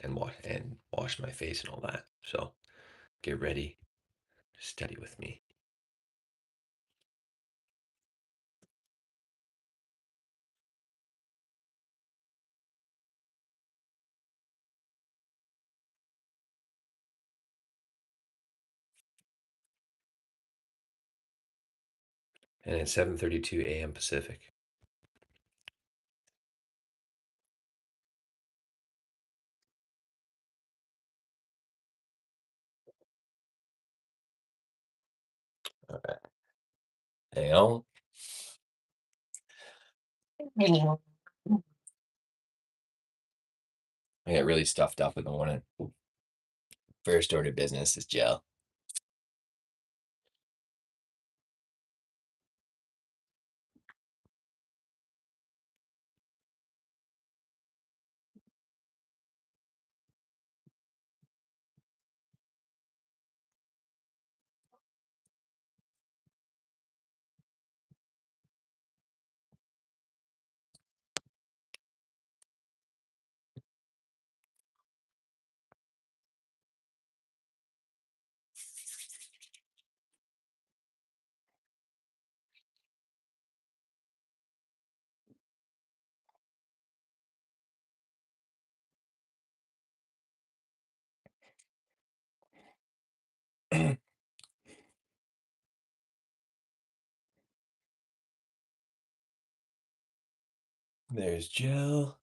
and wash my face and all that. So get ready to study with me. And it's 7:32 a.m. Pacific. All right. Hang on. I get really stuffed up in the morning. First order of business is gel. There's gel.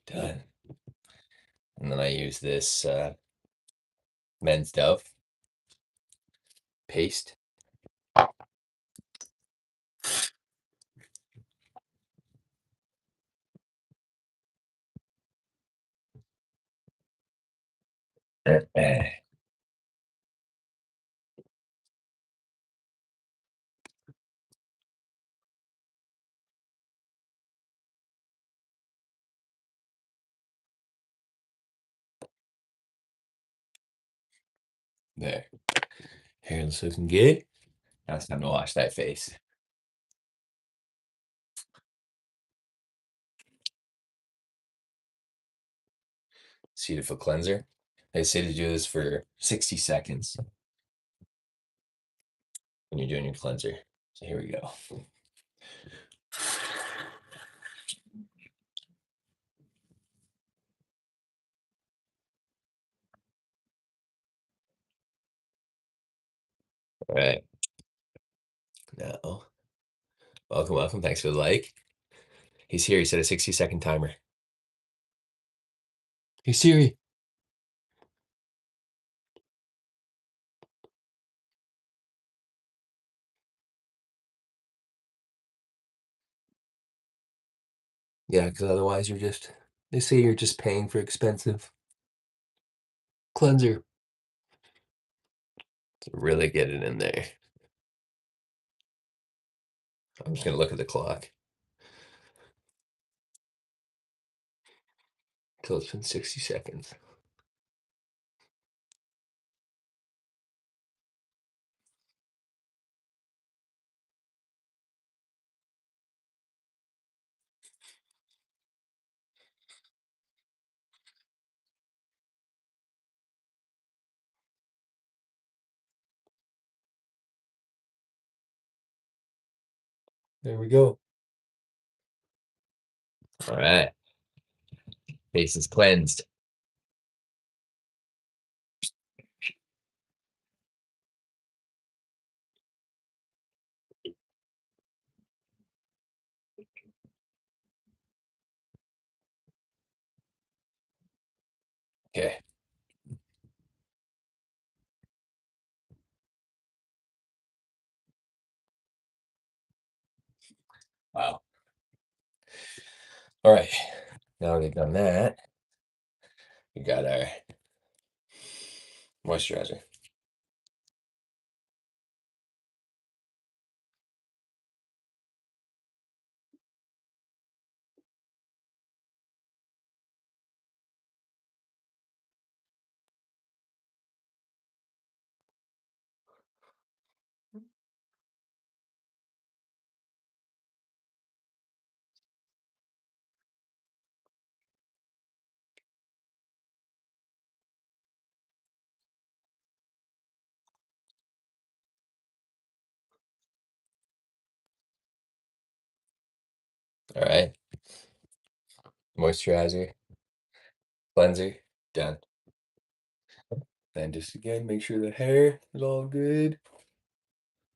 Done. And then I use this Men's Dove paste. There. Hair's looking good. Now it's time to wash that face. Cetaphil cleanser. They say to do this for 60 seconds when you're doing your cleanser. So here we go. All right. Now, welcome, welcome. Thanks for the like. He's here. He set a 60-second timer. Hey, Siri. Yeah, because otherwise they say you're just paying for expensive cleanser. To really get it in there. I'm just going to look at the clock. Until it's been 60 seconds. There we go. All right. Face is cleansed. Okay. Wow. All right. Now we've done that, we got our moisturizer. All right. Moisturizer, cleanser, done. Then just again, make sure the hair is all good.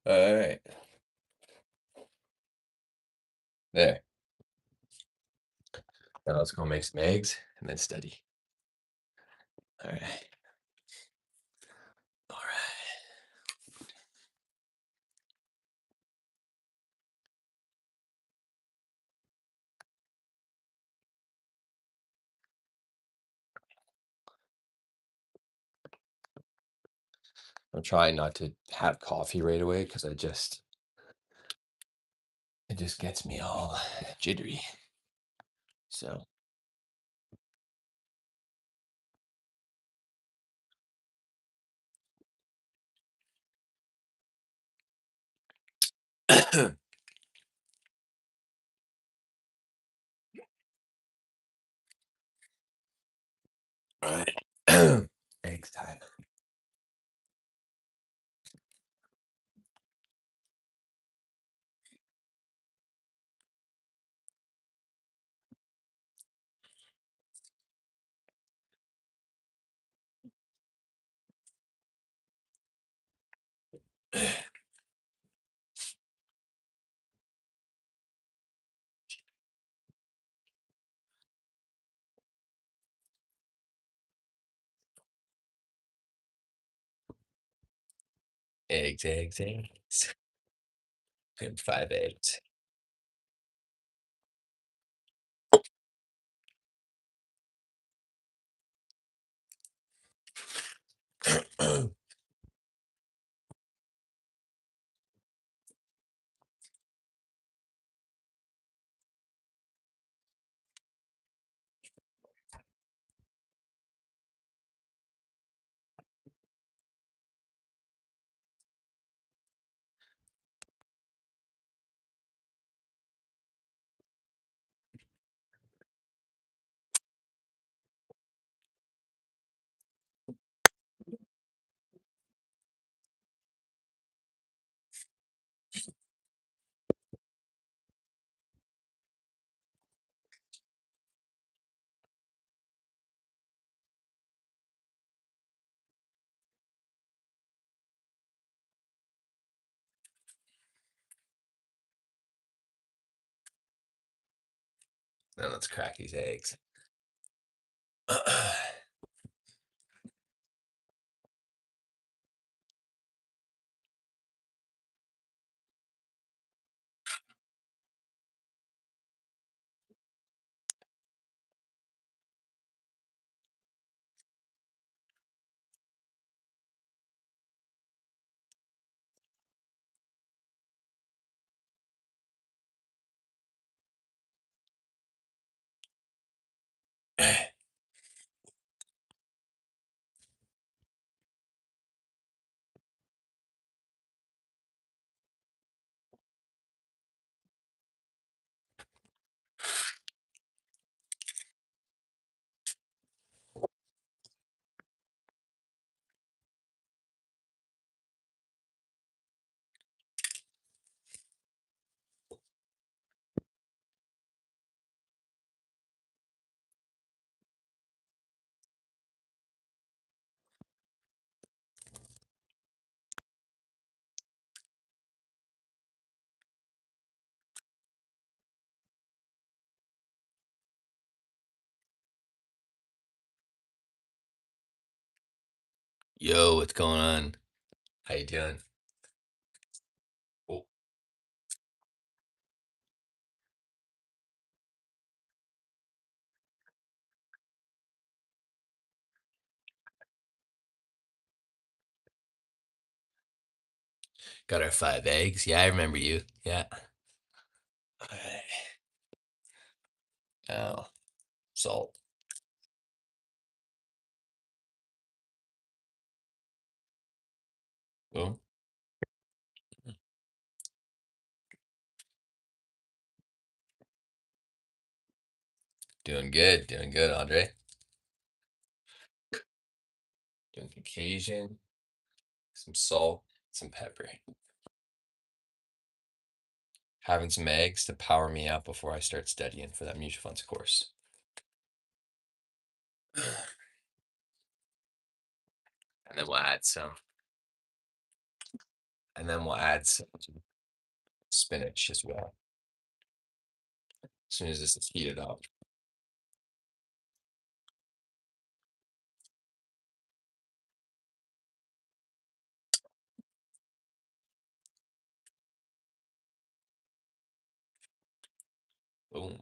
All right. There. Now let's go make some eggs and then study. All right. All right. I'm trying not to have coffee right away because it just gets me all jittery. So all right. Eggs time. Eggs, eggs, eggs. And 5 eggs. Now let's crack these eggs. Yo, what's going on? How you doing? Oh, got our 5 eggs. Yeah, I remember you. Yeah. All right. Now, salt. Boom. Doing good, Andre. Doing Caucasian, some salt, some pepper. having some eggs to power me up before I start studying for that mutual funds course. And then we'll add some, some spinach as well. As soon as this is heated up. Boom.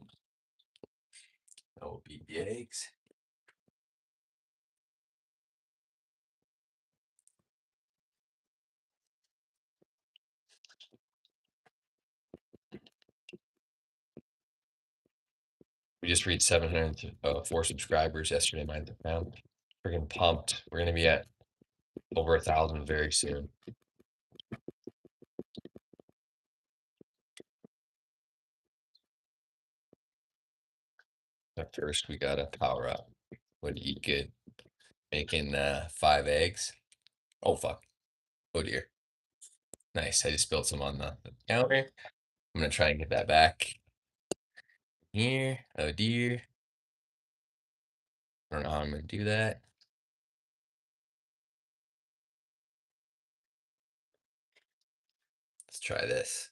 That will beat the eggs. We just reached 704 subscribers yesterday, mind the pound. Freaking pumped. We're gonna be at over 1,000 very soon. But first, we gotta power up. Would eat good. Making 5 eggs. Oh fuck. Oh dear. Nice. I just spilled some on the counter. I'm gonna try and get that back. Here. Oh dear. I don't know how I'm gonna do that. Let's try this.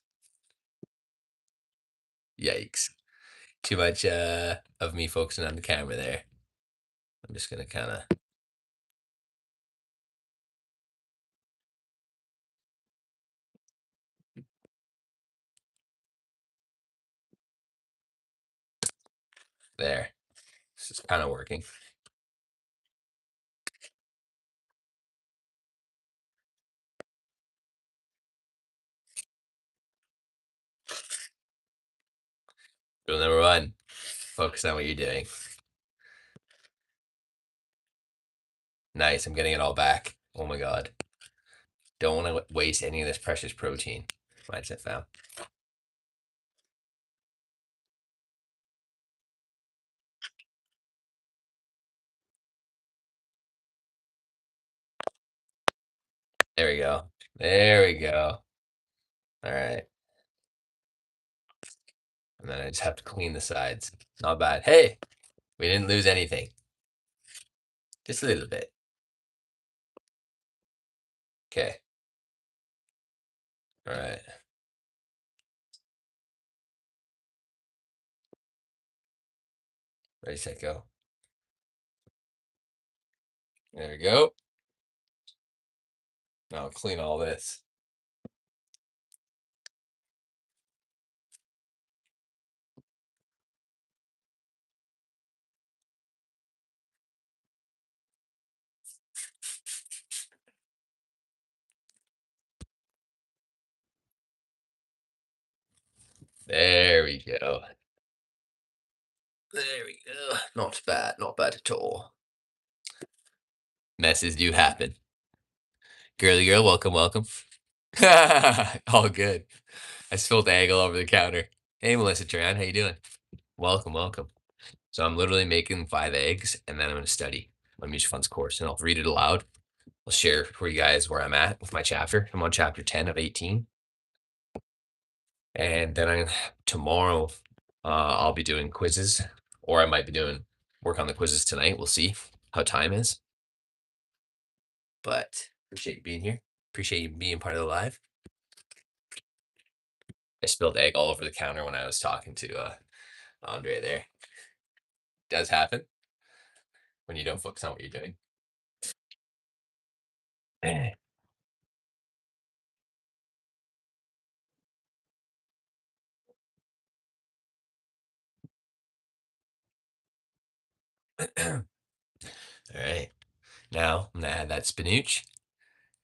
Yikes. Too much of me focusing on the camera there. I'm just gonna kind of. There. This is kind of working. Rule number 1, focus on what you're doing. Nice, I'm getting it all back. Oh my god. Don't want to waste any of this precious protein. Mindset fam. There we go. There we go. All right. And then I just have to clean the sides. Not bad. Hey, we didn't lose anything. Just a little bit. Okay. All right. Ready, set, go. There we go. Now I'll clean all this. There we go. There we go. Not bad. Not bad at all. Messes do happen. Girly girl, welcome, welcome. All good. I spilled egg all over the counter. Hey, Melissa Tran, how you doing? Welcome, welcome. So I'm literally making 5 eggs, and then I'm going to study my mutual funds course, and I'll read it aloud. I'll share for you guys where I'm at with my chapter. I'm on chapter 10 of 18. And then tomorrow, I'll be doing quizzes, or I might be doing work on the quizzes tonight. We'll see how time is. But appreciate you being here. Appreciate you being part of the live. I spilled egg all over the counter when I was talking to Andre there. Does happen when you don't focus on what you're doing. All right. Now I'm gonna add that spinach.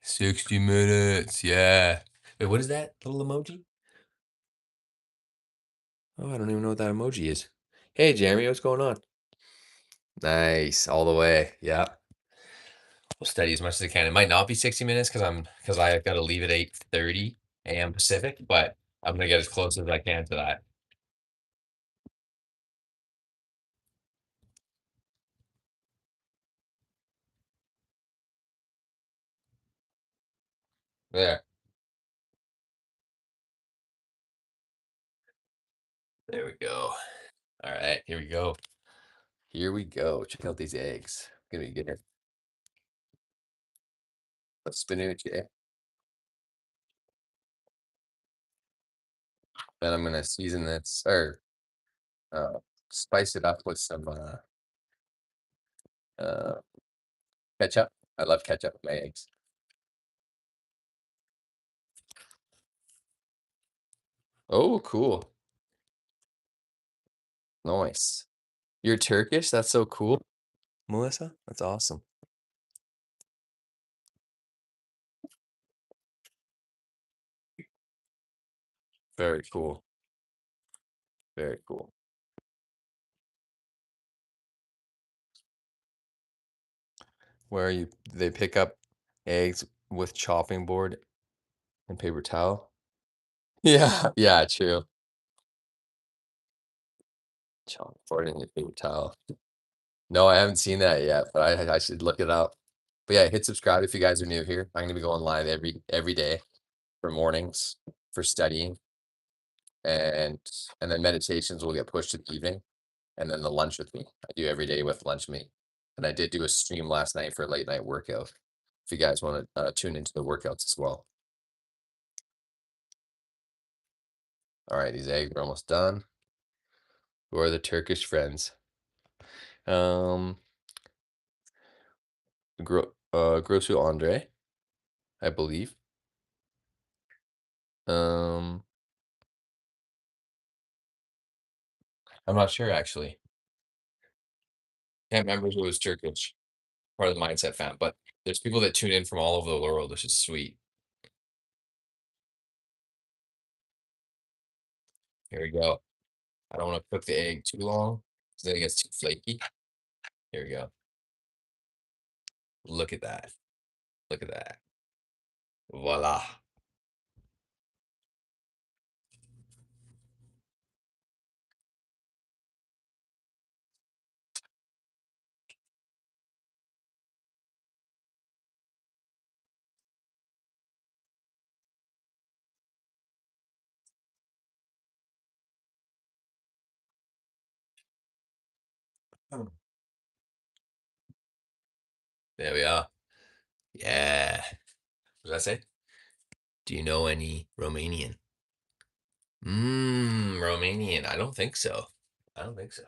60 minutes. Yeah. Wait, what is that little emoji? Oh, I don't even know what that emoji is. Hey, Jeremy, what's going on? Nice, all the way. Yeah. We'll study as much as I can. It might not be 60 minutes because I've got to leave at 8:30 a.m. Pacific, but I'm gonna get as close as I can to that. There. There we go. All right, here we go. Here we go. Check out these eggs. Gonna be good. Let's spinach egg. Then I'm gonna season this or uh, spice it up with some uh, ketchup. I love ketchup with my eggs. Oh, cool. Nice. You're Turkish? That's so cool, Melissa. That's awesome. Very cool. Very cool. Where you they pick up eggs with chopping board and paper towel. Yeah, yeah, true. Chopping board and a paper towel. No, I haven't seen that yet, but I should look it up. But yeah, hit subscribe if you guys are new here. I'm gonna be going live every day for mornings for studying and and then meditations will get pushed to the evening and then the lunch with me. I do every day with lunch meet. And I did do a stream last night for a late night workout. If you guys want to tune into the workouts as well. All right, these eggs are almost done. Who are the Turkish friends? Um, Grosu Andre, I believe. Um, I'm not sure actually. Can't remember who was Turkish, part of the Mindset fam, but there's people that tune in from all over the world, which is sweet. Here we go. I don't want to cook the egg too long because then it gets too flaky. Here we go. Look at that. Look at that. Voila. Oh. There we are. Yeah. What did I say? Do you know any Romanian? Romanian. I don't think so. I don't think so.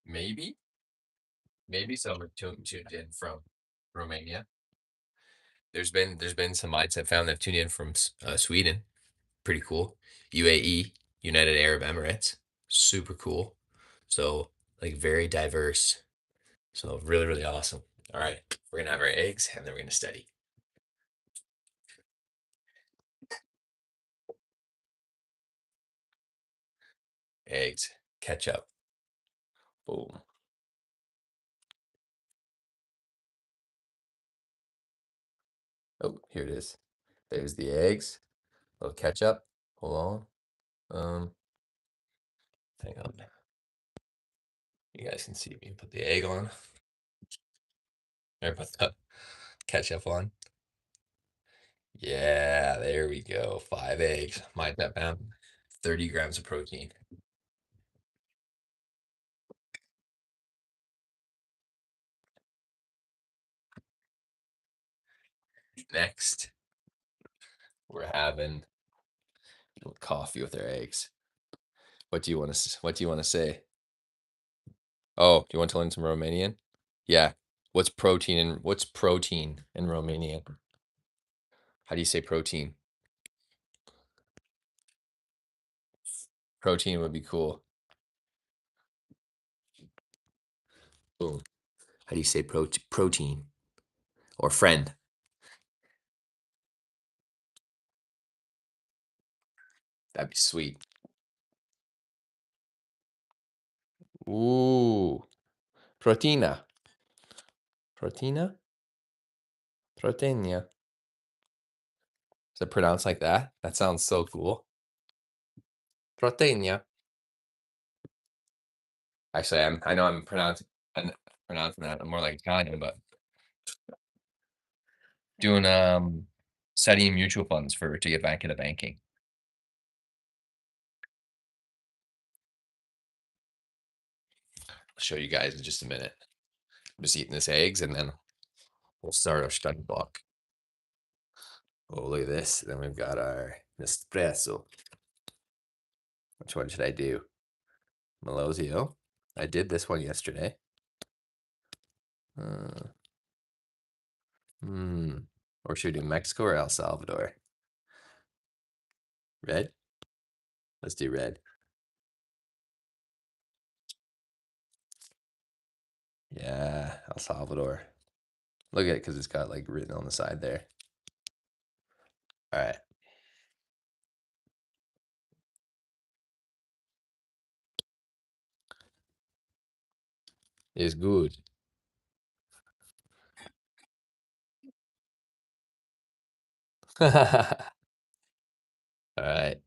Maybe. Maybe some are tuned in from Romania. There's been some Mindset found that tuned in from Sweden. Pretty cool. UAE, United Arab Emirates. Super cool. So like very diverse. So really, really awesome. All right. We're gonna have our eggs and then we're gonna study. Eggs, ketchup. Boom. Oh, here it is. There's the eggs. A little ketchup. Hold on. Hang on. You guys can see me put the egg on. Or put the ketchup on. Yeah, there we go. 5 eggs. My pet pound. 30 grams of protein. Next, we're having a little coffee with our eggs. What do you want to say? Oh, do you want to learn some Romanian? Yeah. What's protein in Romanian? How do you say protein? Protein would be cool. Boom. How do you say protein or friend? That'd be sweet. Ooh, proteina. Proteina? Proteina. Is it pronounced like that? That sounds so cool. Proteina. Actually, I know I'm pronouncing that more like Italian, but doing studying mutual funds for to get back into banking. show you guys in just a minute. I'm just eating this eggs and then we'll start our study block. Oh, look at this. Then we've got our Nespresso. Which one should I do? Malozio. I did this one yesterday. Or should we do Mexico or El Salvador? Red? Let's do red. Yeah, El Salvador. Look at it because it's got like written on the side there. All right. It's good. All right.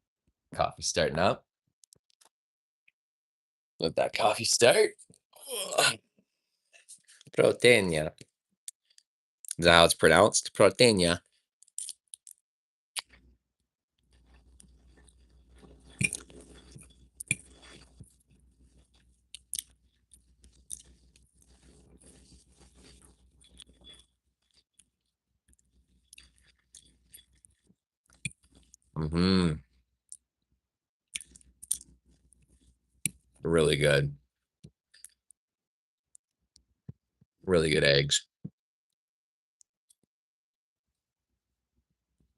Coffee starting up. Let that coffee start. Proteina. Is that how it's pronounced? Proteina. Mm-hmm. Really good. Really good eggs.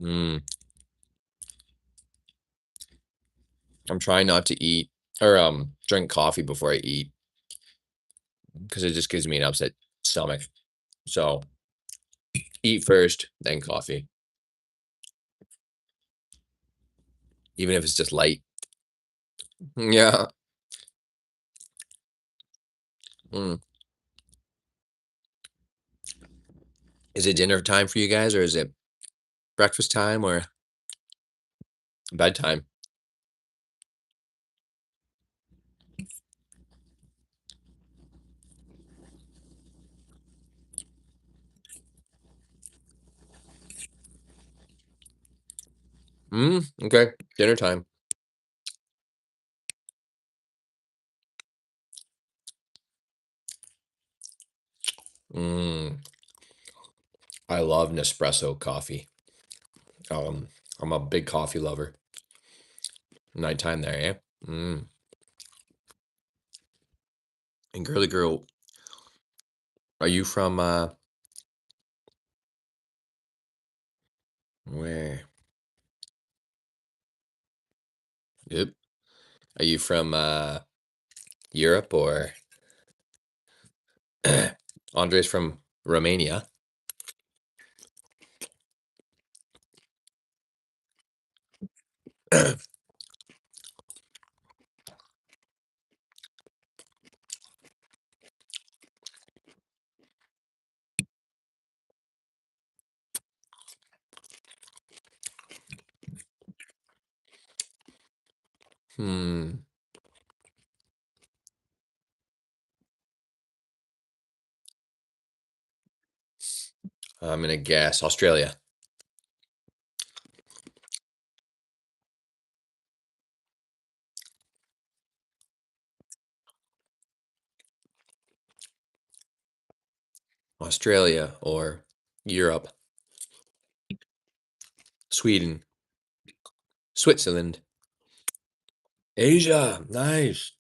Mm. I'm trying not to eat or drink coffee before I eat because it just gives me an upset stomach. So eat first, then coffee. Even if it's just light. Yeah. Mm. Is it dinner time for you guys or is it breakfast time or bedtime? Okay. Dinner time. Mm. I love Nespresso coffee. I'm a big coffee lover. Nighttime there, eh? And girly girl, are you from where? Yep. Are you from Europe or Andre's from Romania? Hmm. I'm gonna guess Australia. Australia or Europe. Sweden. Switzerland. Asia. Nice.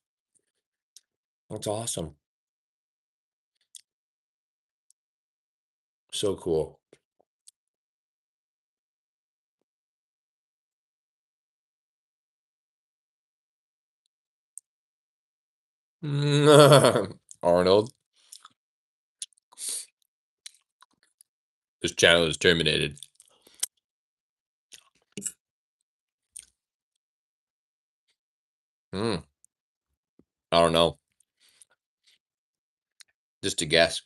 That's awesome. So cool. Arnold. This channel is terminated. I don't know. Just a guess.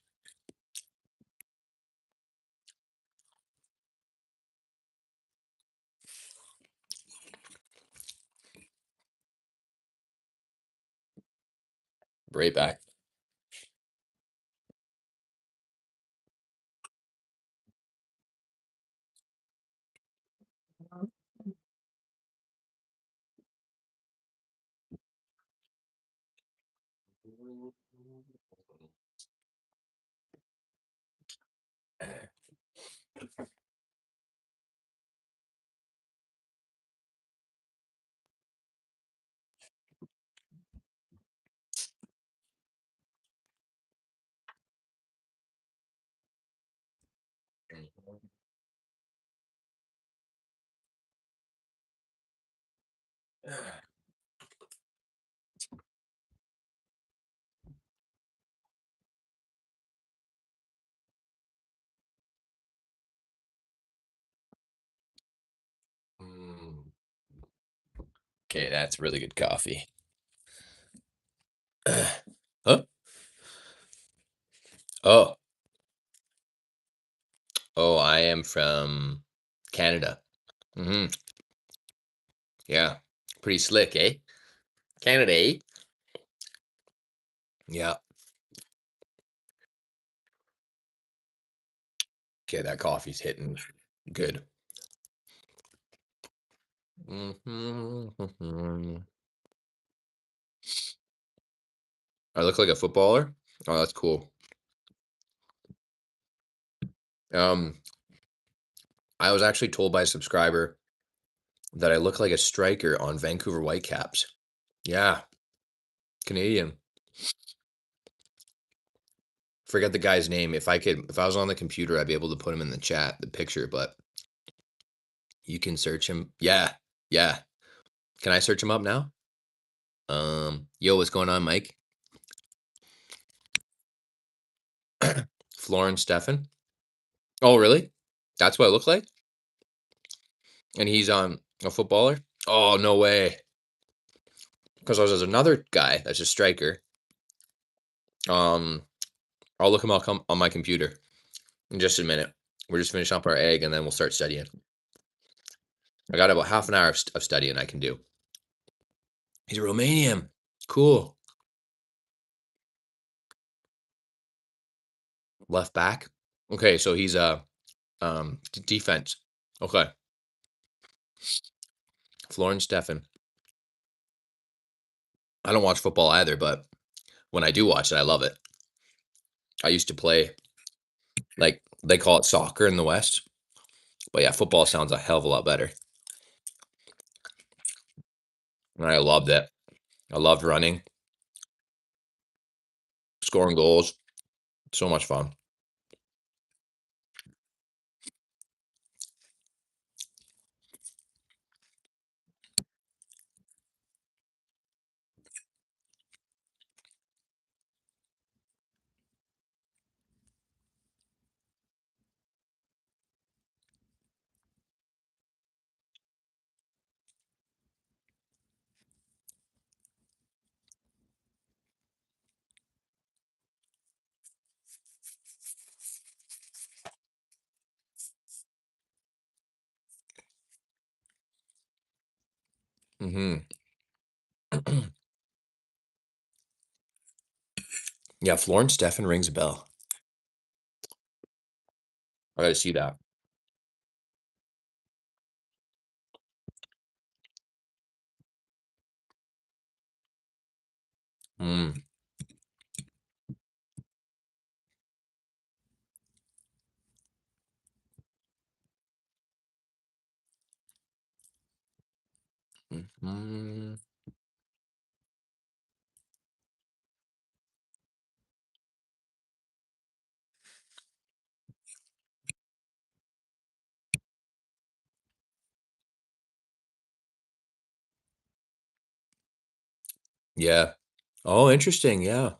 Right back. Mm. Okay, that's really good coffee. Huh? Oh, oh, I am from Canada. Hmm. Yeah, pretty slick, eh? Canada, eh? Yeah. Okay, that coffee's hitting good. Mhm. I look like a footballer? Oh, that's cool. Um, I was actually told by a subscriber that I look like a striker on Vancouver Whitecaps. Yeah, Canadian. Forget the guy's name. If I was on the computer, I'd be able to put him in the chat, the picture, but you can search him. Yeah, yeah. Can I search him up now? Yo, what's going on, Mike? Florence Stefan. Oh, really? That's what it looked like? And he's on a footballer? Oh, no way. Because there's another guy that's a striker. Um, I'll look him up on my computer in just a minute. We're just finishing up our egg and then we'll start studying. I got about half an hour of studying I can do. He's a Romanian. Cool. Left back. Okay, so he's a defense. Okay. Florence Stefan. I don't watch football either, but when I do watch it, I love it. I used to play like they call it soccer in the West, but yeah, football sounds a hell of a lot better. And I loved it. I loved running, scoring goals. So much fun. Hmm. Yeah, Florence Stefan rings a bell. I gotta see that. Mm, mhm. Yeah. Oh, interesting. Yeah.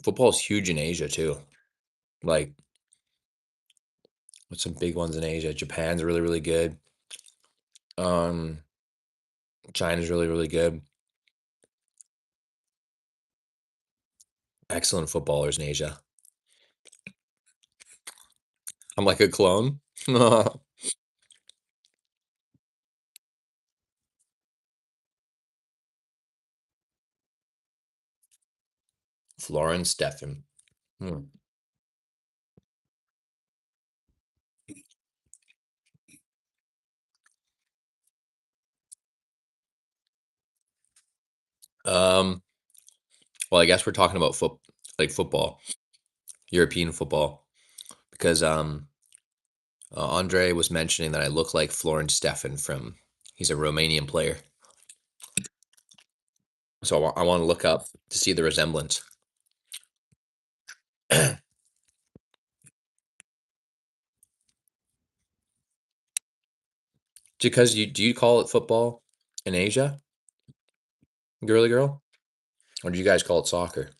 Football's huge in Asia too. Like, what's some big ones in Asia? Japan's really, really good. Um, China's really, really good. Excellent footballers in Asia. I'm like a clone. Florence Stefan. Hmm. Um, Well, I guess we're talking about football, European football, because Andre was mentioning that I look like Florin Stefan from. He's a Romanian player, so I want to look up to see the resemblance. Because you do you call it football in Asia, girly girl, or do you guys call it soccer?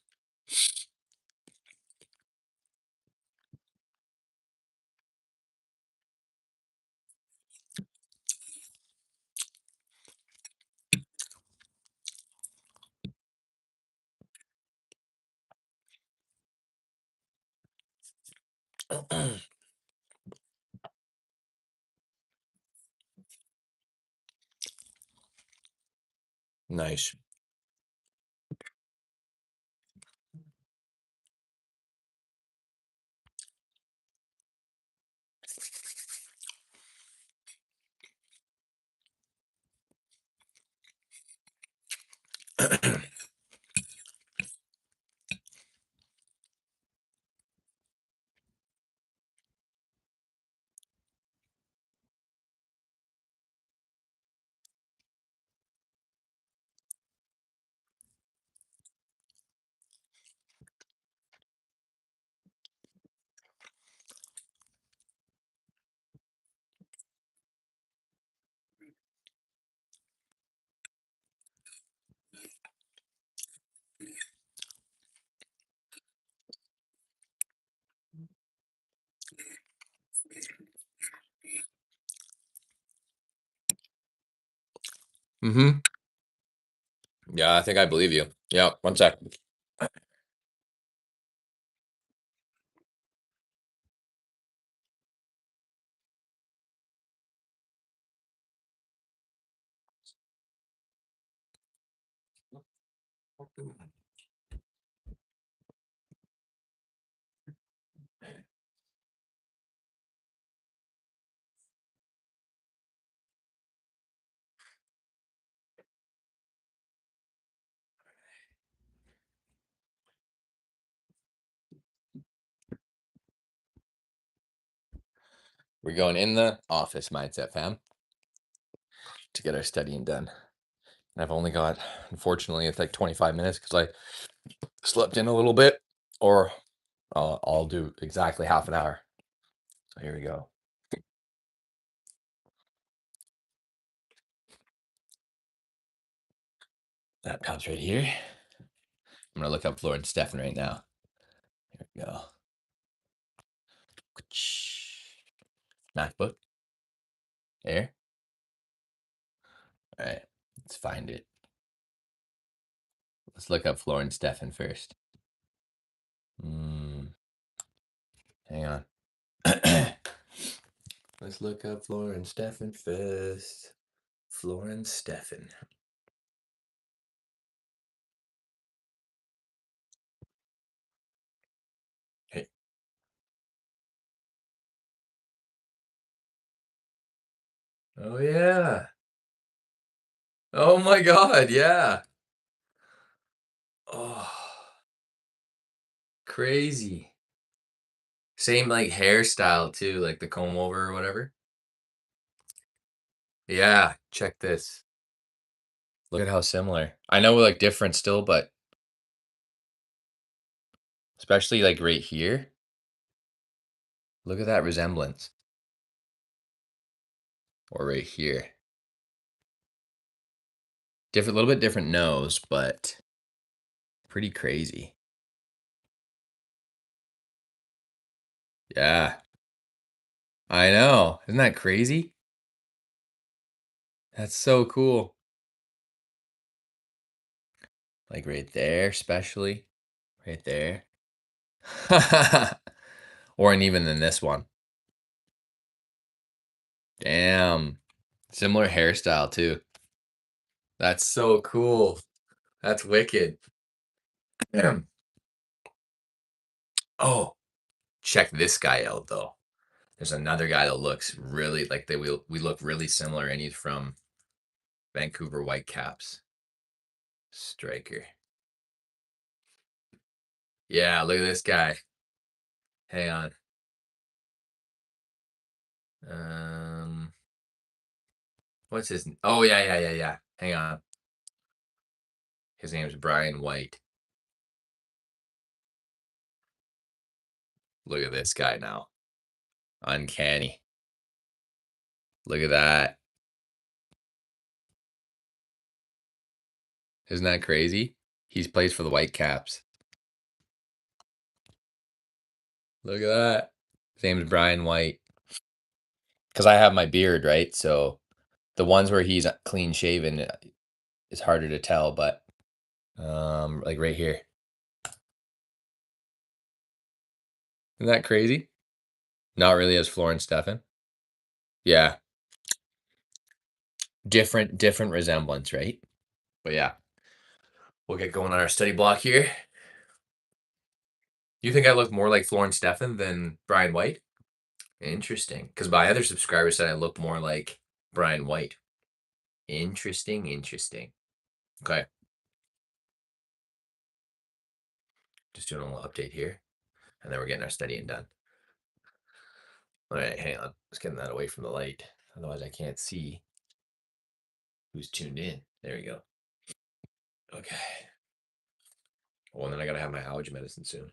Nice. Mm-hmm. Yeah, I think I believe you. Yeah, one sec. We're going in the office mindset, fam, to get our studying done. And I've only got, unfortunately, it's like 25 minutes because I slept in a little bit, or I'll do exactly half an hour. So here we go. Laptop's right here. I'm gonna look up Florin Stefan right now. Here we go. MacBook Air. All right, let's find it. Let's look up Florin Stefan first. Hang on. Let's look up Florin Stefan first. Florin Stefan. Hey. Oh yeah. Oh my God. Yeah. Oh, crazy. Same like hairstyle too, like the comb over or whatever. Yeah. Check this. Look at how similar. I know we're like different still, but especially like right here. Look at that resemblance. Or right here. Different, little bit different nose, but pretty crazy. Yeah. I know. Isn't that crazy? That's so cool. Like right there, especially. Right there. Or and even in this one. Damn. Similar hairstyle too. That's so cool. That's wicked. Damn. Oh, check this guy out though. There's another guy that looks really like we look really similar, and he's from Vancouver Whitecaps. Striker. Yeah, look at this guy. Hang on. What's his? Oh yeah. Hang on. His name is Brian White. Look at this guy now. Uncanny. Look at that. Isn't that crazy? He plays for the Whitecaps. Look at that. His name is Brian White. Because I have my beard, right? So the ones where he's clean shaven is harder to tell, but like right here. Isn't that crazy? Not really as Florence Stefan. Yeah. Different resemblance, right? But yeah. We'll get going on our study block here. You think I look more like Florence Stefan than Brian White? Interesting. Because my other subscribers said I look more like Brian White. Interesting. Okay. Just doing a little update here. And then we're getting our studying done. All right, hang on. Let's get that away from the light. Otherwise, I can't see who's tuned in. There we go. Okay. Well, and then I got to have my allergy medicine soon.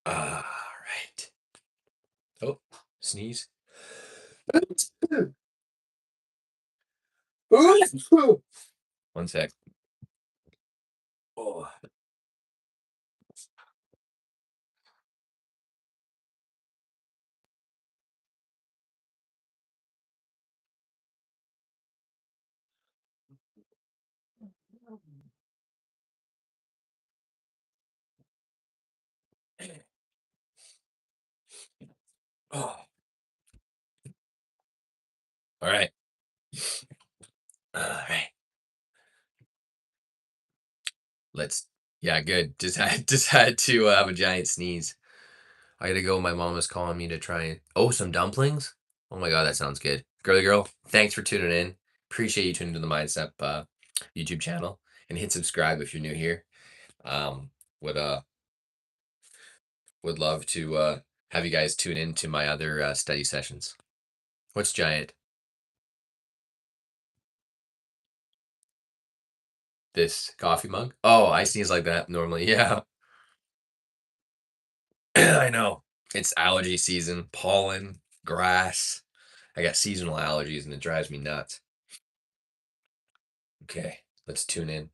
All right. Oh, sneeze. One sec. Oh. Oh. All right. All right. Yeah, good. Just had to have a giant sneeze. I gotta go. My mom is calling me to try and some dumplings. Oh my god, that sounds good. Girl, thanks for tuning in. Appreciate you tuning to the Mindset YouTube channel, and hit subscribe if you're new here. Um, would would love to have you guys tune in to my other study sessions. What's giant? This coffee mug? Oh, I sneeze like that normally. Yeah, I know. It's allergy season, pollen, grass. I got seasonal allergies and it drives me nuts. Okay, let's tune in.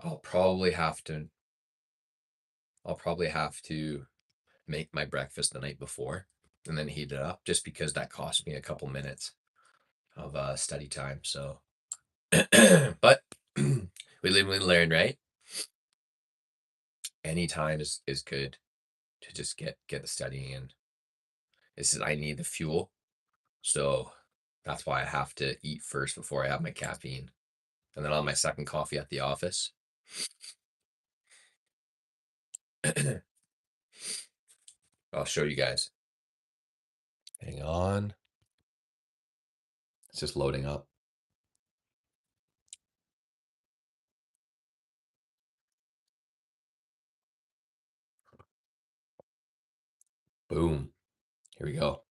I'll probably have to I'll probably have to make my breakfast the night before and then heat it up just because that cost me a couple minutes of study time. So but we live and learn, right? Any time is good to just get the studying in. I need the fuel. So that's why I have to eat first before I have my caffeine. And then I'll have my second coffee at the office. I'll show you guys. Hang on. It's just loading up. Boom. Here we go.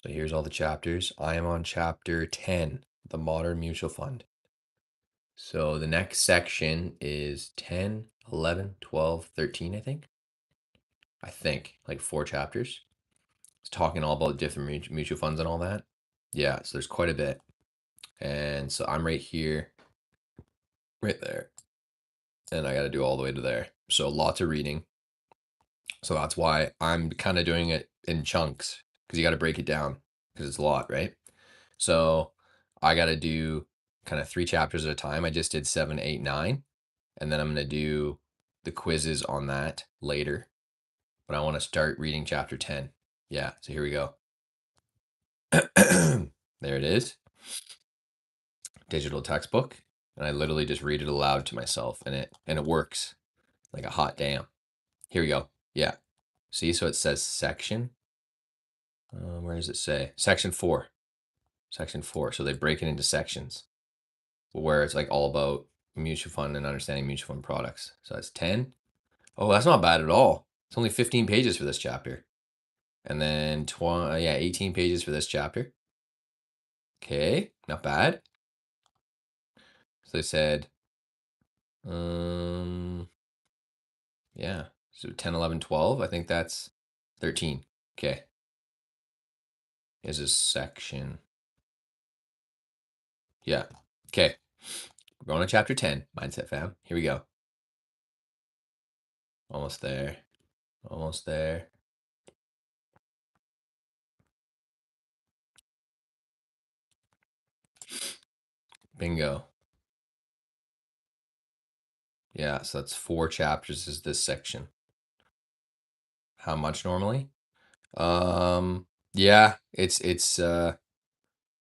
So here's all the chapters. I am on chapter 10, the Modern Mutual Fund. So the next section is 10, 11, 12, 13, I think. Like 4 chapters. It's talking all about different mutual funds and all that. Yeah, so there's quite a bit. And so I'm right here, right there. And I got to do all the way to there. So lots of reading. So that's why I'm kind of doing it in chunks because you got to break it down because it's a lot, right? So I got to do kind of 3 chapters at a time. I just did 7, 8, 9, and then I'm going to do the quizzes on that later. But I want to start reading chapter 10. Yeah, so here we go. There it is. Digital textbook, and I literally just read it aloud to myself, and it works. like a hot damn. Here we go. Yeah. See, so it says section. Where does it say? Section 4. Section 4. So they break it into sections where it's like all about mutual fund and understanding mutual fund products. So that's 10. Oh, that's not bad at all. It's only 15 pages for this chapter. And then 18 pages for this chapter. Okay, not bad. So they said, yeah, so 10, 11, 12. I think that's 13. Okay. Is a section. Yeah. Okay. We're going to chapter 10, Mindset Fam. Here we go. Almost there. Almost there. Bingo. Yeah, so that's 4 chapters is this section. How much normally? Yeah, it's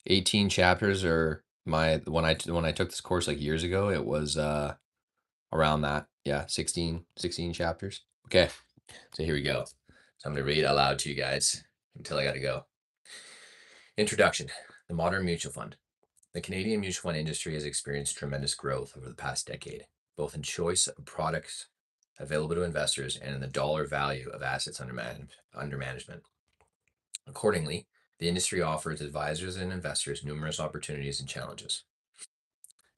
18 chapters, or when I took this course like years ago, it was around that. Yeah, 16 chapters. Okay. So here we go. So I'm going to read aloud to you guys until I got to go. Introduction. The modern mutual fund. The Canadian mutual fund industry has experienced tremendous growth over the past decade, both in choice of products available to investors and in the dollar value of assets under management. Accordingly, the industry offers advisors and investors numerous opportunities and challenges.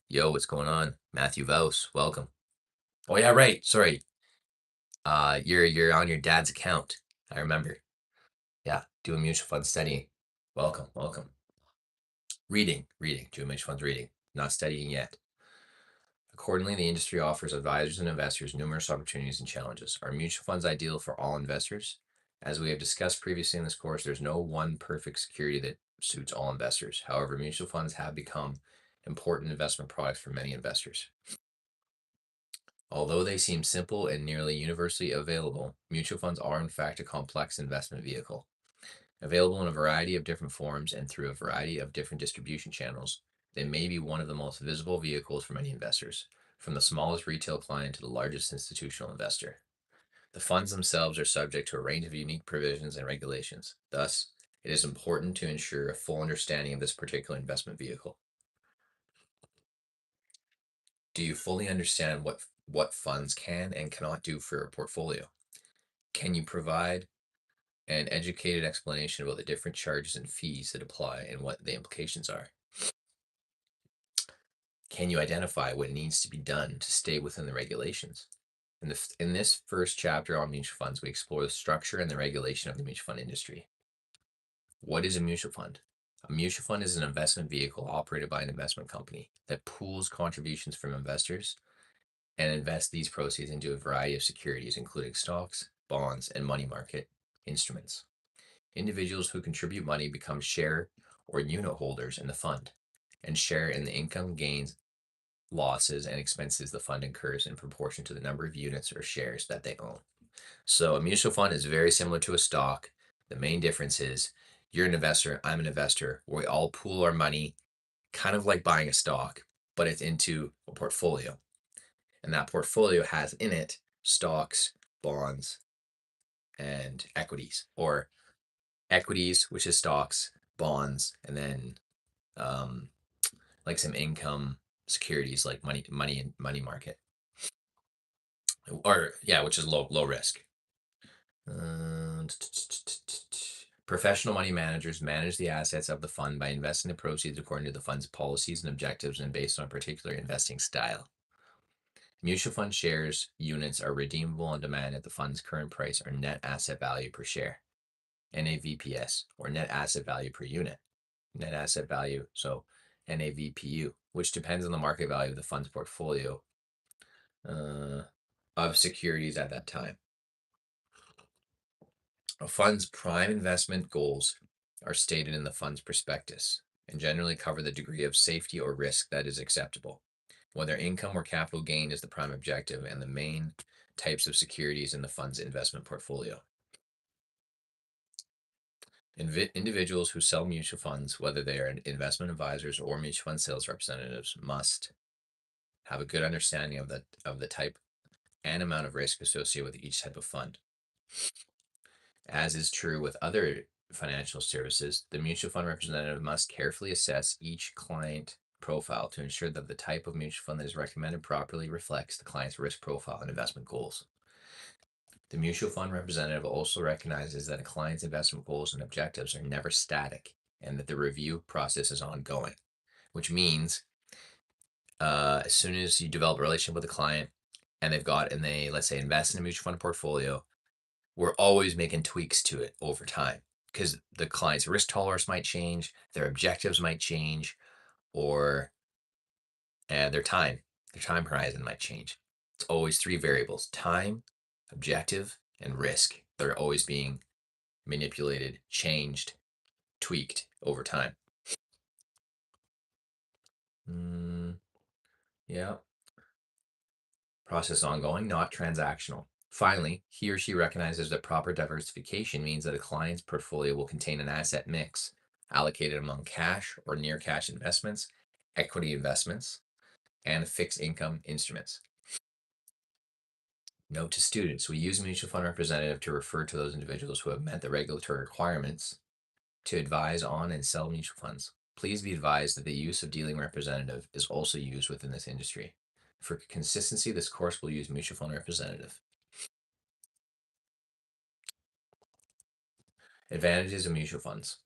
Yo, what's going on? Matthew Vos, welcome. Oh yeah, right. Sorry. You're on your dad's account. I remember. Yeah, doing mutual fund studying. Welcome, welcome. Reading, doing mutual funds reading, not studying yet. Accordingly, the industry offers advisors and investors numerous opportunities and challenges. Are mutual funds ideal for all investors? As we have discussed previously in this course, there's no one perfect security that suits all investors. However, mutual funds have become important investment products for many investors. Although they seem simple and nearly universally available, mutual funds are in fact a complex investment vehicle. Available in a variety of different forms and through a variety of different distribution channels, they may be one of the most visible vehicles for many investors, from the smallest retail client to the largest institutional investor. The funds themselves are subject to a range of unique provisions and regulations. Thus, it is important to ensure a full understanding of this particular investment vehicle. Do you fully understand what funds can and cannot do for a portfolio? Can you provide an educated explanation about the different charges and fees that apply and what the implications are? Can you identify what needs to be done to stay within the regulations? In this first chapter on mutual funds, we explore the structure and the regulation of the mutual fund industry. What is a mutual fund? A mutual fund is an investment vehicle operated by an investment company that pools contributions from investors and invests these proceeds into a variety of securities, including stocks, bonds, and money market instruments. Individuals who contribute money become share or unit holders in the fund and share in the income, gains, losses, and expenses the fund incurs in proportion to the number of units or shares that they own. So a mutual fund is very similar to a stock. The main difference is you're an investor, I'm an investor. We all pool our money, kind of like buying a stock, but it's into a portfolio. And that portfolio has in it stocks, bonds, and equities, or equities, which is stocks, bonds, and then like some income securities like money and money market, or yeah, which is low risk. Professional money managers manage the assets of the fund by investing the proceeds according to the fund's policies and objectives and based on a particular investing style. Mutual fund shares units are redeemable on demand at the fund's current price or net asset value per share, NAVPS, or net asset value per unit, net asset value, so NAVPU, which depends on the market value of the fund's portfolio of securities at that time. A fund's prime investment goals are stated in the fund's prospectus and generally cover the degree of safety or risk that is acceptable, whether income or capital gain is the prime objective, and the main types of securities in the fund's investment portfolio. Individuals who sell mutual funds, whether they are investment advisors or mutual fund sales representatives, must have a good understanding of the type and amount of risk associated with each type of fund. As is true with other financial services, the mutual fund representative must carefully assess each client profile to ensure that the type of mutual fund that is recommended properly reflects the client's risk profile and investment goals. The mutual fund representative also recognizes that a client's investment goals and objectives are never static and that the review process is ongoing, which means as soon as you develop a relationship with a client and they, let's say, invest in a mutual fund portfolio, we're always making tweaks to it over time because the client's risk tolerance might change, their objectives might change, or their time horizon might change. It's always three variables: time, objective, and risk. They're always being manipulated, changed, tweaked over time. Yeah. Process ongoing, not transactional. Finally, he or she recognizes that proper diversification means that a client's portfolio will contain an asset mix allocated among cash or near cash investments, equity investments, and fixed income instruments. Note to students, we use mutual fund representative to refer to those individuals who have met the regulatory requirements to advise on and sell mutual funds. Please be advised that the use of dealing representative is also used within this industry. For consistency, this course will use mutual fund representative. Advantages of mutual funds.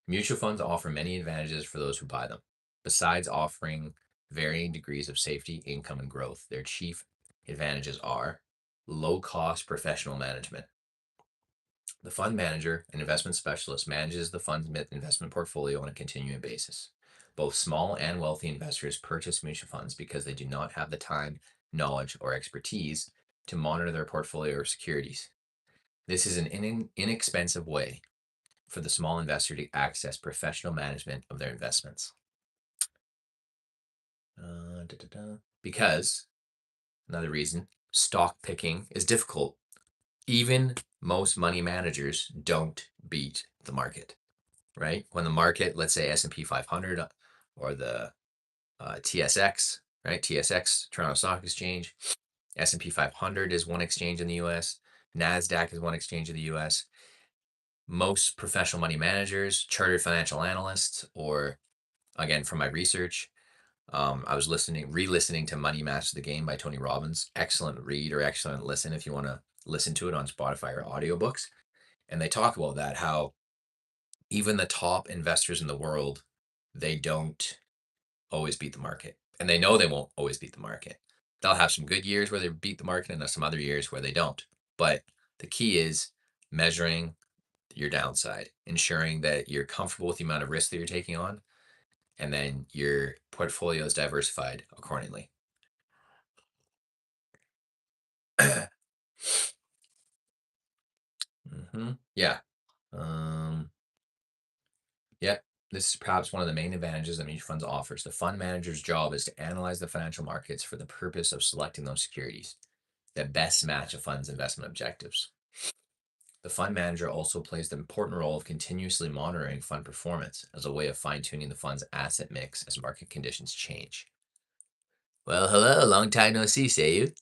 Mutual funds offer many advantages for those who buy them. Besides offering varying degrees of safety, income, and growth, their chief advantages are low cost professional management. The fund manager, an investment specialist, manages the fund's investment portfolio on a continuing basis. Both small and wealthy investors purchase mutual funds because they do not have the time, knowledge, or expertise to monitor their portfolio or securities. This is an inexpensive way for the small investor to access professional management of their investments. Because, another reason, stock picking is difficult. Even most money managers don't beat the market, right? When the market, let's say S&P 500 or the TSX, right? TSX, Toronto Stock Exchange, S&P 500 is one exchange in the US, NASDAQ is one exchange in the US. Most professional money managers, chartered financial analysts, or again, from my research, I was re-listening to Money Master the Game by Tony Robbins. Excellent read or excellent listen if you want to listen to it on Spotify or audiobooks. And they talk about that, how even the top investors in the world, they don't always beat the market. And they know they won't always beat the market. They'll have some good years where they beat the market and some other years where they don't. But the key is measuring your downside, ensuring that you're comfortable with the amount of risk that you're taking on, and then your portfolio is diversified accordingly. Yeah. Yeah. This is perhaps one of the main advantages that mutual funds offers. The fund manager's job is to analyze the financial markets for the purpose of selecting those securities that best match a fund's investment objectives. The fund manager also plays the important role of continuously monitoring fund performance as a way of fine-tuning the fund's asset mix as market conditions change. Well, hello, long time no see, say you.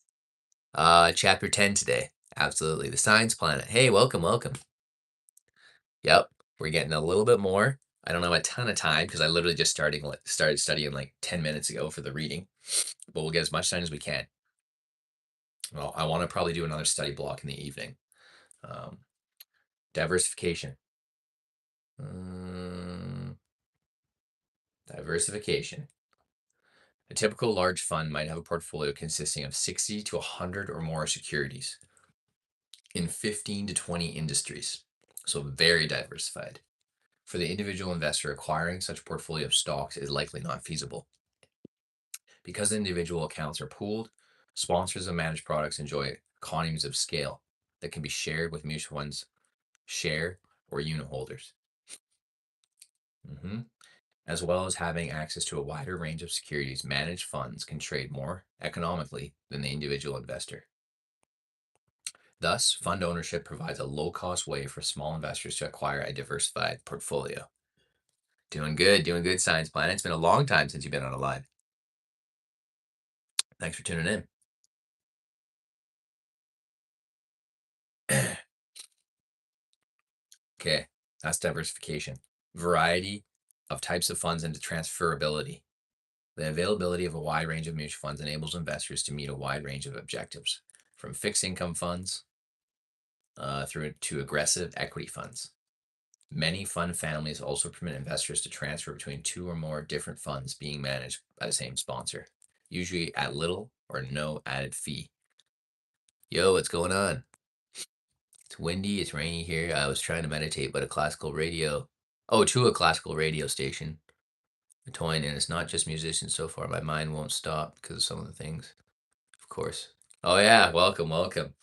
Chapter 10 today. Absolutely. The Science Planet. Hey, welcome, welcome. Yep, we're getting a little bit more. I don't have a ton of time because I literally just started studying like 10 minutes ago for the reading, but we'll get as much time as we can. Well, I want to probably do another study block in the evening. Diversification. Diversification. A typical large fund might have a portfolio consisting of 60 to 100 or more securities in 15 to 20 industries. So very diversified. For the individual investor, acquiring such a portfolio of stocks is likely not feasible. Because the individual accounts are pooled, sponsors of managed products enjoy economies of scale that can be shared with mutual funds, share, or unit holders. As well as having access to a wider range of securities, managed funds can trade more economically than the individual investor. Thus, fund ownership provides a low-cost way for small investors to acquire a diversified portfolio. Doing good, Science Planet. It's been a long time since you've been on a live. Thanks for tuning in. Okay, that's diversification. Variety of types of funds and transferability. The availability of a wide range of mutual funds enables investors to meet a wide range of objectives, from fixed income funds through to aggressive equity funds. Many fund families also permit investors to transfer between two or more different funds being managed by the same sponsor, usually at little or no added fee. Yo, what's going on? It's windy, it's rainy here. I was trying to meditate, but a classical radio. Oh, to a classical radio station. Toying, and it's not just musicians so far. My mind won't stop because of some of the things. Of course. Oh yeah, welcome, welcome.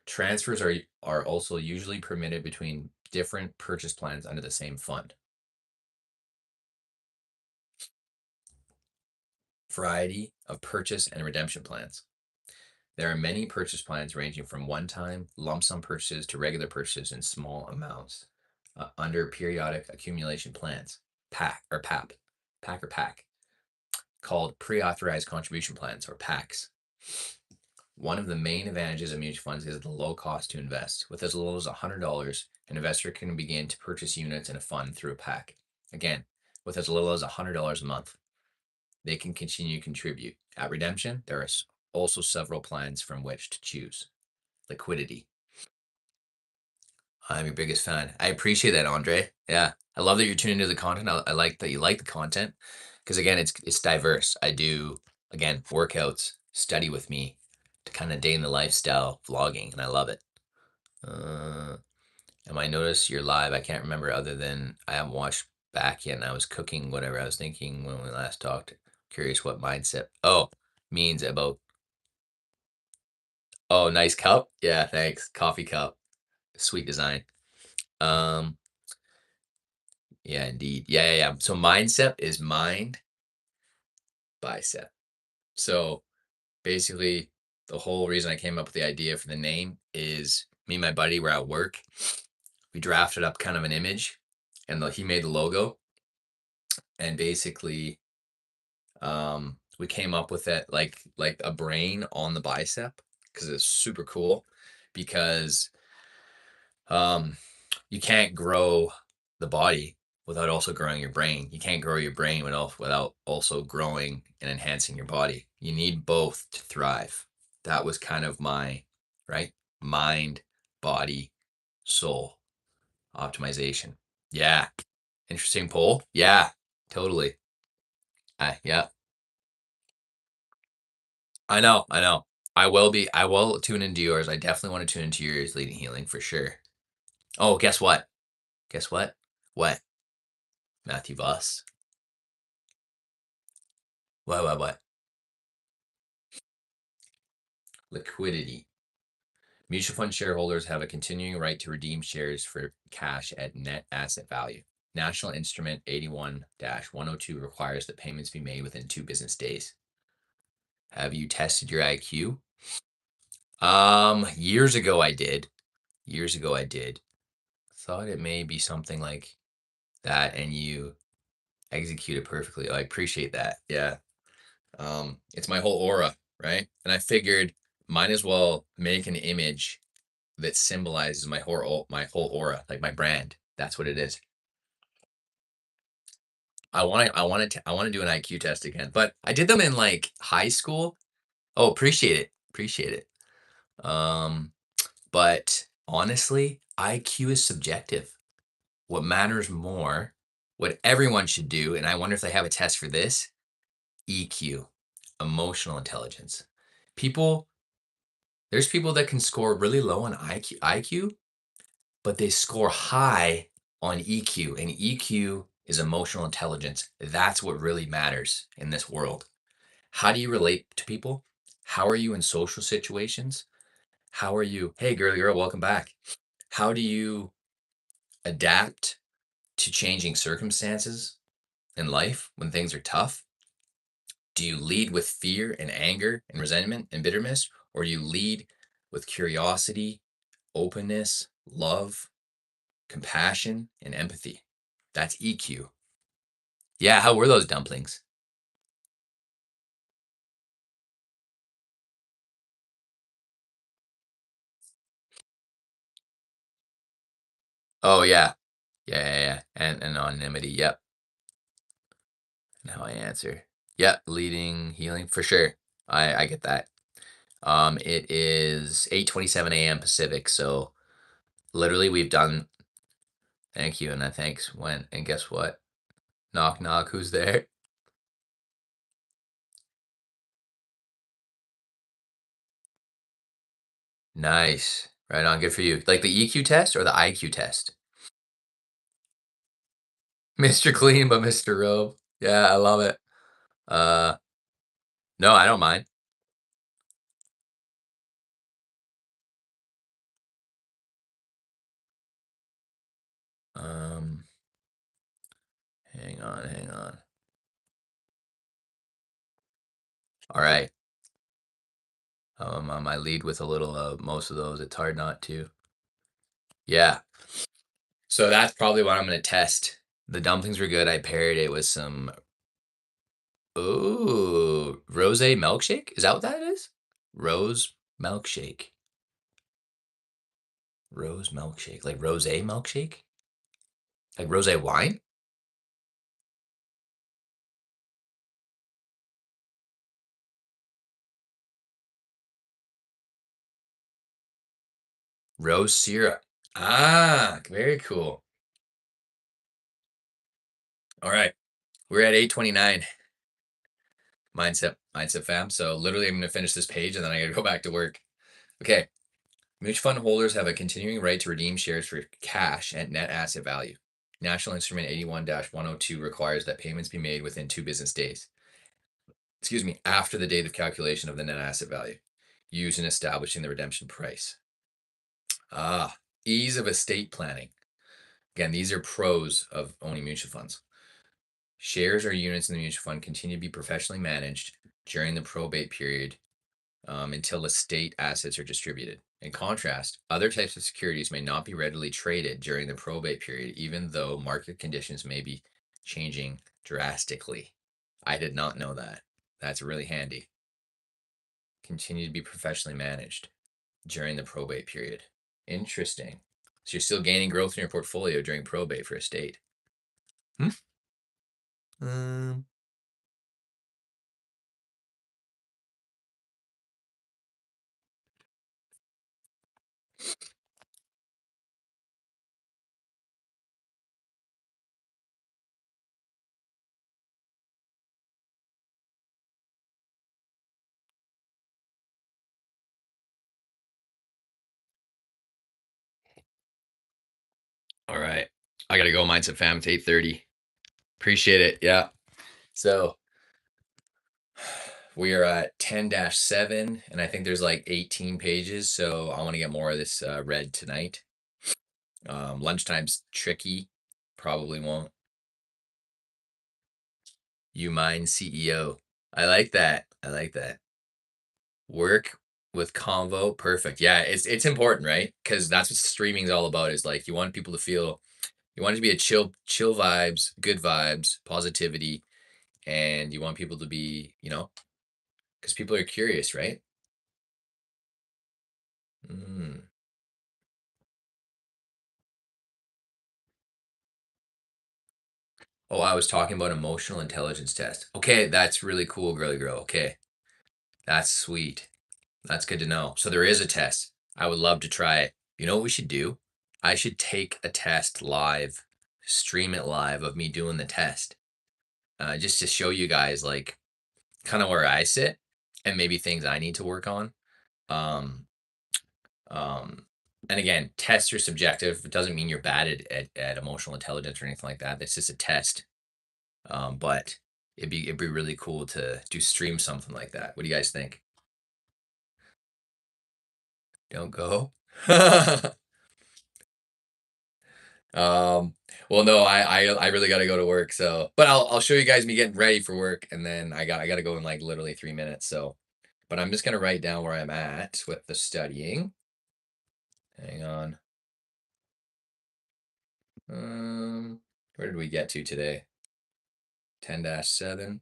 Transfers are also usually permitted between different purchase plans under the same fund. Variety of purchase and redemption plans. There are many purchase plans ranging from one-time lump sum purchases to regular purchases in small amounts under periodic accumulation plans, PAC or PAP, PAC or PAC, called pre-authorized contribution plans or PACs. One of the main advantages of mutual funds is the low cost to invest. With as little as $100, an investor can begin to purchase units in a fund through a PAC. Again, with as little as $100 a month, they can continue to contribute. At redemption, there are also several plans from which to choose. Liquidity. I'm your biggest fan. I appreciate that, Andre. Yeah, I love that you're tuning into the content. I like that you like the content because again, it's diverse. I do again workouts, study with me to kind of day in the lifestyle vlogging, and I love it. And I noticed you're live. I can't remember other than I haven't watched back yet, and I was cooking whatever I was thinking when we last talked. Curious what mindset. Oh, means about. Oh, nice cup. Yeah, thanks. Coffee cup. Sweet design. Um, yeah, indeed. Yeah. So mindset is mind, bicep. So basically, the whole reason I came up with the idea for the name is me and my buddy were at work. We drafted up kind of an image, and he made the logo. And basically, we came up with it like a brain on the bicep because it's super cool. Because um, you can't grow the body without also growing your brain. You can't grow your brain without also growing and enhancing your body. You need both to thrive. That was kind of my right mind, body, soul optimization. Yeah, interesting poll. Yeah, totally. Yeah, I know, I know. I will tune into yours. I definitely want to tune into yours, leading healing for sure. Oh, guess what? Guess what? What? Matthew Voss. What? Liquidity. Mutual fund shareholders have a continuing right to redeem shares for cash at net asset value. National Instrument 81-102 requires that payments be made within 2 business days. Have you tested your IQ? Years ago I did. Years ago I did. Thought it may be something like that, and you execute it perfectly. I appreciate that. Yeah. It's my whole aura, right? And I figured might as well make an image that symbolizes my whole aura, like my brand. That's what it is. I want to do an IQ test again, but I did them in like high school. Oh, appreciate it. Appreciate it. Um, but honestly, IQ is subjective. What matters more, what everyone should do, and I wonder if they have a test for this, EQ, emotional intelligence. People, there's people that can score really low on IQ, but they score high on EQ, and EQ is emotional intelligence. That's what really matters in this world. How do you relate to people? How are you in social situations? How are you? Hey, girl, welcome back. How do you adapt to changing circumstances in life when things are tough? Do you lead with fear and anger and resentment and bitterness, or do you lead with curiosity, openness, love, compassion, and empathy? That's EQ. Yeah, how were those dumplings? Oh yeah. Yeah, yeah, yeah. And anonymity. Yep. And how I answer. Yep. Leading, healing for sure. I get that. It is 8:27 a.m. Pacific, so literally we've done. Thank you, and I thanks when. And guess what? Knock knock. Who's there? Nice. Right on. Good for you. Like the EQ test or the IQ test? Mr. Clean, but Mr. Robe. Yeah, I love it. Uh, no, I don't mind. Um, hang on, hang on. All right. I lead with a little of most of those. It's hard not to. Yeah. So that's probably what I'm gonna test. The dumplings were good. I paired it with some rose milkshake. Is that what that is? Rose milkshake. Rose milkshake. Like rose milkshake? Like rose wine? Rose syrup. Ah, very cool. All right. We're at 8:29. Mindset fam. So literally I'm gonna finish this page and then I gotta go back to work. Okay. Mutual fund holders have a continuing right to redeem shares for cash at net asset value. National Instrument 81-102 requires that payments be made within 2 business days. Excuse me, after the date of calculation of the net asset value used in establishing the redemption price. Ah, ease of estate planning. Again, these are pros of owning mutual funds. Shares or units in the mutual fund continue to be professionally managed during the probate period until estate assets are distributed. In contrast, other types of securities may not be readily traded during the probate period, even though market conditions may be changing drastically. I did not know that. That's really handy. Continue to be professionally managed during the probate period. Interesting. So you're still gaining growth in your portfolio during probate for estate. Hmm? Um, all right. I gotta go. Mindset fam. It's 8:30. Appreciate it. Yeah. So we are at 10-7, and I think there's like 18 pages. So I want to get more of this read tonight. Lunchtime's tricky. Probably won't. You mind CEO. I like that. I like that. Work with convo. Perfect. Yeah, it's important, right? Because that's what streaming's all about. Is like you want people to feel, you want it to be a chill vibes, good vibes, positivity, and you want people to be, because people are curious, right? Mm. Oh, I was talking about emotional intelligence test. Okay, that's really cool, girly girl. Okay, that's sweet. That's good to know. So there is a test. I would love to try it. You know what we should do? I should take a test live, stream it live of me doing the test, just to show you guys like kind of where I sit and maybe things I need to work on. Um, um, and again, tests are subjective. It doesn't mean you're bad at emotional intelligence or anything like that. It's just a test. But it'd be really cool to do stream something like that. What do you guys think? Don't go. Um, well, no, I really got to go to work. So, but I'll show you guys me getting ready for work, and then I got to go in like literally 3 minutes. So, but I'm just gonna write down where I'm at with the studying. Hang on. Where did we get to today? 10-7,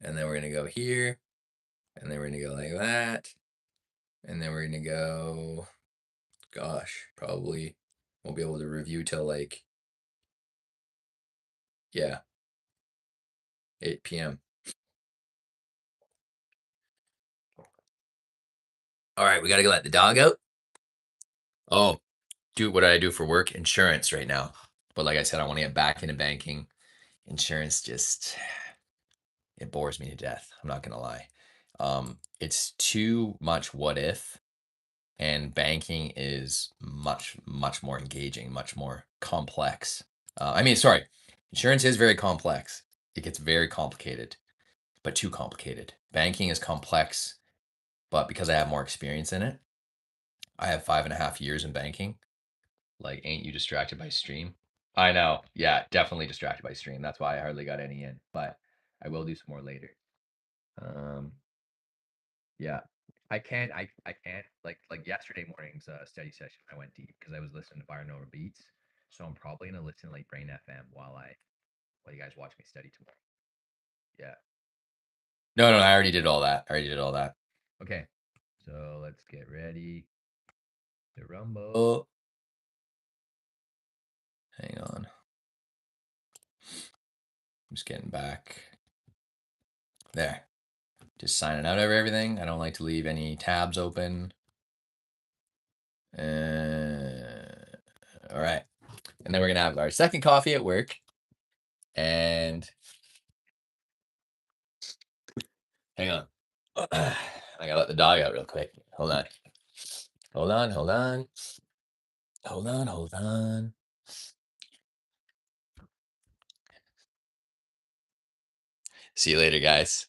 and then we're gonna go here, and then we're gonna go like that, and then we're gonna go. Gosh, probably. Won't be able to review till like, yeah, 8 p.m. All right, we got to go let the dog out. Oh, what do I do for work? Insurance right now. But like I said, I want to get back into banking. Insurance just, it bores me to death. I'm not going to lie. It's too much what if, and banking is much, much more engaging, much more complex. Sorry, insurance is very complex. It gets very complicated, but too complicated. Banking is complex, but because I have more experience in it, I have 5.5 years in banking. Like, ain't you distracted by stream? I know. Yeah, definitely distracted by stream. That's why I hardly got any in, but I will do some more later. Yeah. I can't like yesterday morning's study session. I went deep because I was listening to Binaural Beats. So I'm probably gonna listen to like Brain FM while you guys watch me study tomorrow. Yeah. No, I already did all that. Okay. So let's get ready to rumble. Hang on. I'm just getting back. There. Just signing out of everything. I don't like to leave any tabs open. All right. And then we're going to have our second coffee at work. And hang on. I got to let the dog out real quick. Hold on. See you later, guys.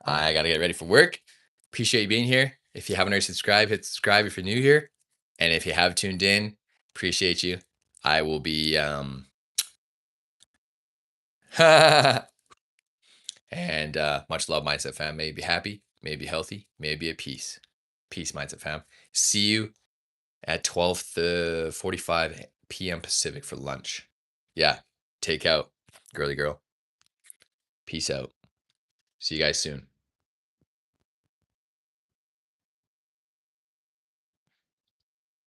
I got to get ready for work. Appreciate you being here. If you haven't already subscribed, hit subscribe if you're new here. And if you have tuned in, appreciate you. I will be and much love, Mindset Fam. May be happy, may be healthy, may be at peace. Peace, Mindset Fam. See you at 12:45 p.m. Pacific for lunch. Yeah, take out, girly girl. Peace out. See you guys soon.